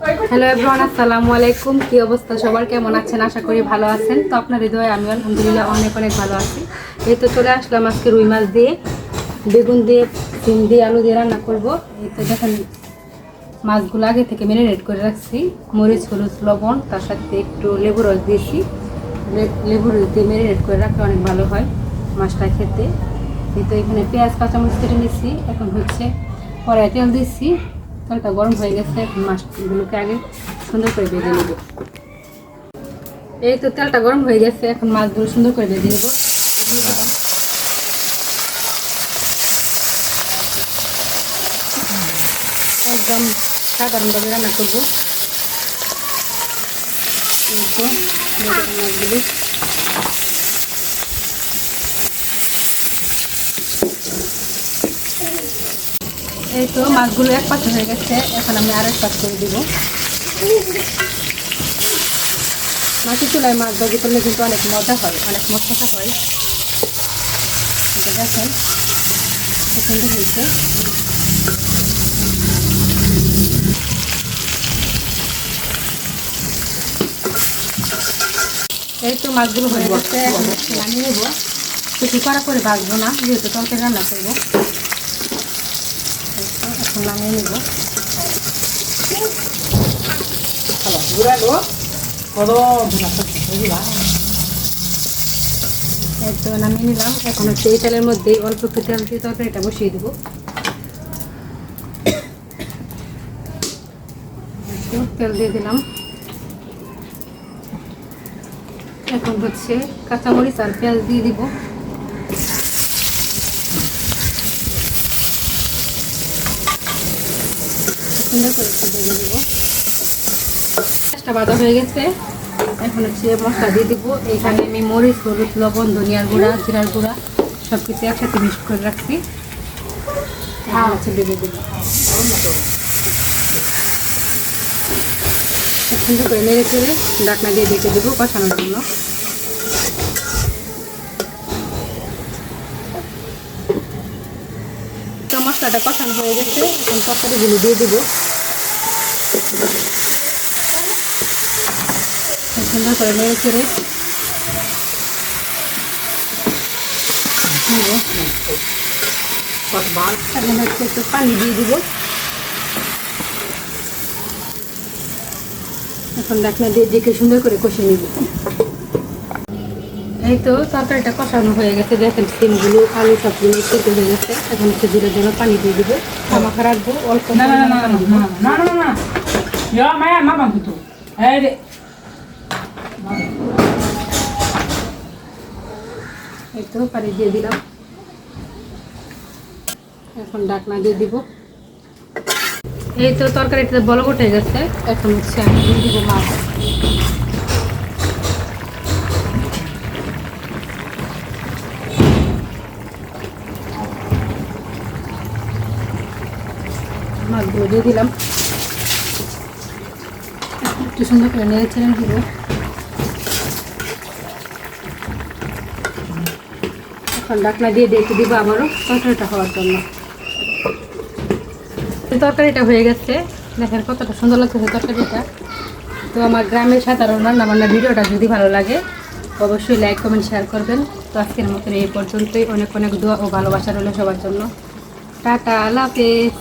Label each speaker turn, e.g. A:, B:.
A: Hello everyone, আসসালামু আলাইকুম। কি অবস্থা সবার, কেমন আছেন? আশা করি ভালো আছেন। তো আপনার হৃদয়ে আমি আলহামদুলিল্লাহ অনেক অনেক ভালো আছি। এই তো চলে আসলাম আজকে রুই মাছ দিয়ে, বেগুন দিয়ে, সিম দিয়ে, আলু দিয়ে রান্না করব। এই তো দেখেন মাছগুলো আগে থেকে ম্যারিনেট করে রাখছি, মরিচ, হলুদ, লবণ, তার সাথে একটু লেবু রস দিয়েছি। লেবু রস দিয়ে ম্যারিনেট করে রাখলে অনেক ভালো হয় মাছটা খেতে। এই তো এখানে পেঁয়াজ কাঁচামরিচ কেটে নিচ্ছি। এখন হচ্ছে কড়াইয়ে তেল দিচ্ছি, তেলটা গরম হয়ে গেছে। এখন মাছগুলোকে আগে সুন্দর করে ভেজে নেব। এই তো তেলটা গরম হয়ে গেছে, এখন মাছগুলো সুন্দর করে ভেজে নেব। একদম সাধারণভাবে রান্না করবো। এই তো মাছগুলো এক পাশে হয়ে গেছে, এখন আমি আরেক পাশ করে দিব। মাটি চুলায় মাছ ভাজি করলে কিন্তু অনেক মজা হয়, অনেক মশলা হয়। দেখেন খুব সুন্দর হয়েছে। এই তো মাছগুলো হয়ে গেছে, এখন নামিয়ে নেবো। কিছু করা করে ভাজবো না, যেহেতু তরকারি রান্না করবো। এখন নামিয়ে নেব। এই তো নামিয়ে নিলাম। এখন হচ্ছে এই তেলের মধ্যে অল্প একটু তেল দিয়ে তরকারিটা বসিয়ে দেবো। তেল দিয়ে দিলাম। এখন হচ্ছে কাঁচামরিচ আর পেঁয়াজ দিয়ে দিব। সুন্দর করে একটু ভেজে দেব। পেঁয়াজটা ভাজা হয়ে গেছে, এখন হচ্ছে মশলা দিয়ে দিব। এখানে আমি মরিচ, হলুদ, লবণ, ধনিয়ার গুঁড়া, জিরার গুঁড়া সব কিছু একসাথে মিক্স করে রাখছি। হচ্ছে ভেজে দেব। সুন্দর করে নেড়ে চেড়ে ঢাকনা দিয়ে ঢেকে দেবো কষানোর জন্য। তো মশলাটা কষানো হয়ে গেছে, এখন তরকারিগুলো দিয়ে দিব। সুন্দর করে নেড়ে চেড়ে একটু পানি দিয়ে দিব। এখন ঢাকনা দিয়ে দেখে সুন্দর করে কষে নিব। এই তো তরকারিটা কষানো হয়ে গেছে, দেখেন সিমগুলো, আলু সবগুলো সেদ্ধ হয়ে গেছে। এখন হচ্ছে ধীরে ধীরে পানি দিয়ে দিব। মাখা রাখবো অল্প। এই তো পানি দিয়ে দিলাম। এখন ঢাকনা দিয়ে দিব। এই তো তরকারিটা বলক উঠে গেছে, এখন হচ্ছে আমি দিয়ে দিব মাছ। মাছগুলো দিয়ে দিলাম। একটু সুন্দর করে নেড়ে চেড়ে দিব। এখন ঢাকনা দিয়ে ডেকে দিব আবারও তরকারিটা হওয়ার জন্য। তরকারিটা হয়ে গেছে, দেখেন কতটা সুন্দর লাগছে তরকারিটা। তো আমার গ্রামের সাধারণ রান্নাবান্নার ভিডিওটা যদি ভালো লাগে অবশ্যই লাইক, কমেন্ট, শেয়ার করবেন। তো আজকের মতন এই পর্যন্তই। অনেক অনেক দোয়া ও ভালোবাসা রইল সবার জন্য। টাটা, আল্লাহ হাফেজ।